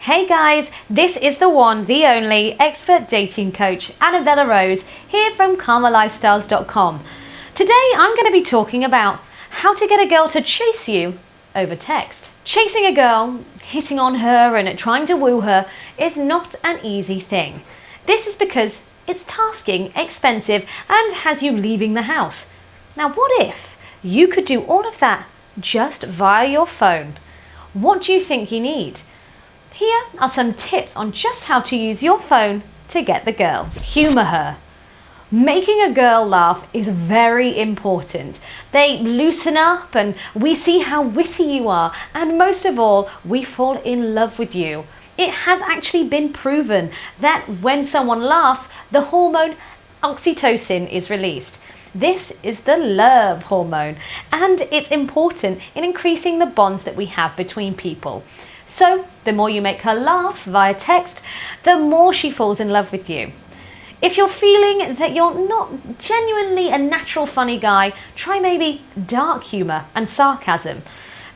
Hey guys, this is the one, the only expert dating coach, Annabella Rose, here from calmerlifestyles.com. Today I'm going to be talking about how to get a girl to chase you over text. Chasing a girl, hitting on her and trying to woo her is not an easy thing. This is because it's tasking, expensive, and has you leaving the house. Now what if you could do all of that just via your phone? What do you think you need? Here are some tips on just how to use your phone to get the girl. Humour her. Making a girl laugh is very important. They loosen up and we see how witty you are, and most of all, we fall in love with you. It has actually been proven that when someone laughs, the hormone oxytocin is released. This is the love hormone, and it's important in increasing the bonds that we have between people. So, the more you make her laugh via text, the more she falls in love with you. If you're feeling that you're not genuinely a natural funny guy, try maybe dark humour and sarcasm.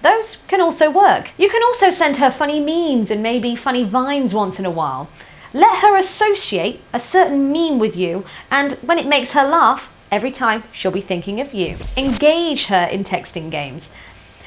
Those can also work. You can also send her funny memes and maybe funny vines once in a while. Let her associate a certain meme with you, and when it makes her laugh, every time she'll be thinking of you. Engage her in texting games.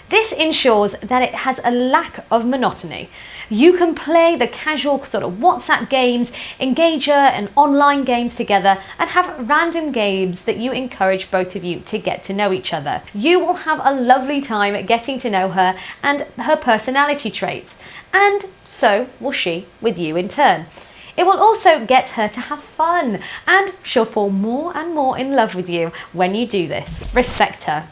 This ensures that it has a lack of monotony. You can play the casual sort of WhatsApp games, engage her and online games together, and have random games that you encourage both of you to get to know each other. You will have a lovely time getting to know her and her personality traits, and so will she with you in turn. It will also get her to have fun, and she'll fall more and more in love with you when you do this. Respect her.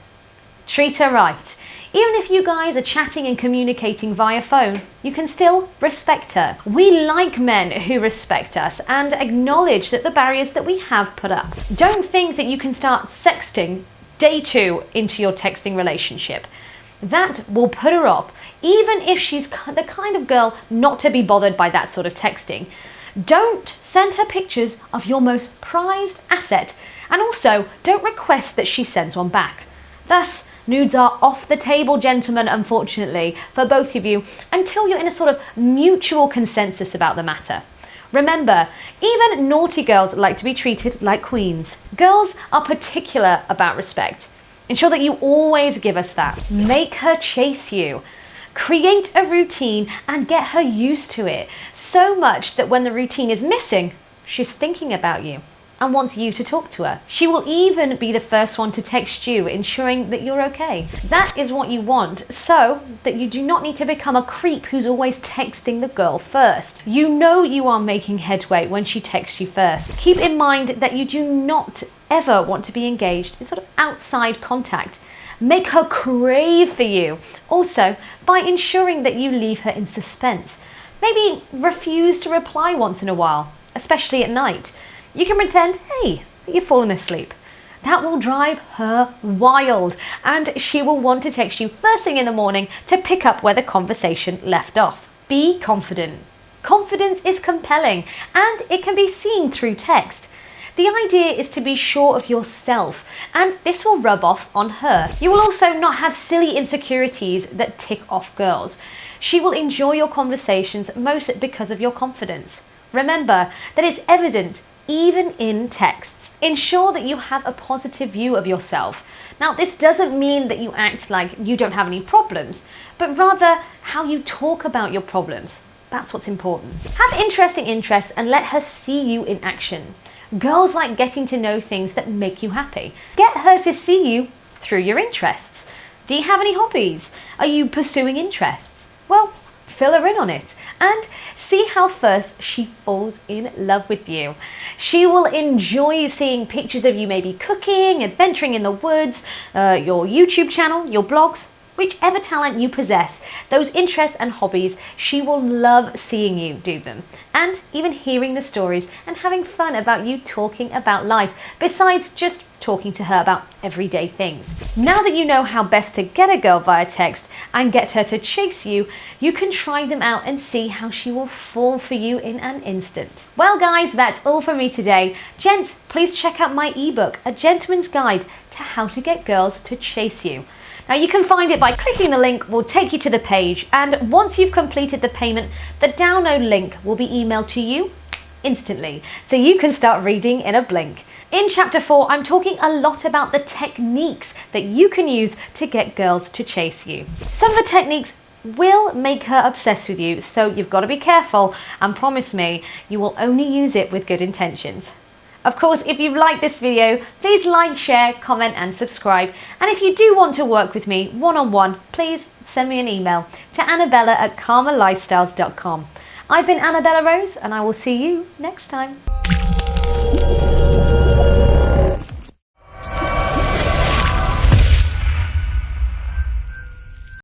Treat her right. Even if you guys are chatting and communicating via phone, you can still respect her. We like men who respect us and acknowledge that the barriers that we have put up. Don't think that you can start sexting day 2 into your texting relationship. That will put her off, even if she's the kind of girl not to be bothered by that sort of texting. Don't send her pictures of your most prized asset, and also don't request that she sends one back. Thus, nudes are off the table, gentlemen, unfortunately, for both of you, until you're in a sort of mutual consensus about the matter. Remember, even naughty girls like to be treated like queens. Girls are particular about respect. Ensure that you always give us that. Make her chase you. Create a routine and get her used to it, so much that when the routine is missing, she's thinking about you and wants you to talk to her. She will even be the first one to text you, ensuring that you're okay. That is what you want, so that you do not need to become a creep who's always texting the girl first. You know you are making headway when she texts you first. Keep in mind that you do not ever want to be engaged in sort of outside contact. Make her crave for you. Also, by ensuring that you leave her in suspense. Maybe refuse to reply once in a while, especially at night. You can pretend, hey, that you've fallen asleep. That will drive her wild, and she will want to text you first thing in the morning to pick up where the conversation left off. Be confident. Confidence is compelling, and it can be seen through text. The idea is to be sure of yourself, and this will rub off on her. You will also not have silly insecurities that tick off girls. She will enjoy your conversations most because of your confidence. Remember that it's evident even in texts. Ensure that you have a positive view of yourself. Now, this doesn't mean that you act like you don't have any problems, but rather how you talk about your problems. That's what's important. Have interesting interests and let her see you in action. Girls like getting to know things that make you happy. Get her to see you through your interests. Do you have any hobbies? Are you pursuing interests? Well, fill her in on it and see how first she falls in love with you. She will enjoy seeing pictures of you maybe cooking, adventuring in the woods, your YouTube channel, your blogs, whichever talent you possess, those interests and hobbies, she will love seeing you do them. And even hearing the stories and having fun about you talking about life, besides just talking to her about everyday things. Now that you know how best to get a girl via text and get her to chase you, you can try them out and see how she will fall for you in an instant. Well guys, that's all from me today. Gents, please check out my ebook, A Gentleman's Guide to how to get girls to chase you. Now you can find it by clicking the link, will take you to the page, and once you've completed the payment, the download link will be emailed to you instantly, so you can start reading in a blink. In chapter 4, I'm talking a lot about the techniques that you can use to get girls to chase you. Some of the techniques will make her obsessed with you, so you've got to be careful and promise me you will only use it with good intentions. Of course, if you've liked this video, please like, share, comment and subscribe. And if you do want to work with me one-on-one, please send me an email to annabella@calmerlifestyles.com. I've been Annabella Rose and I will see you next time.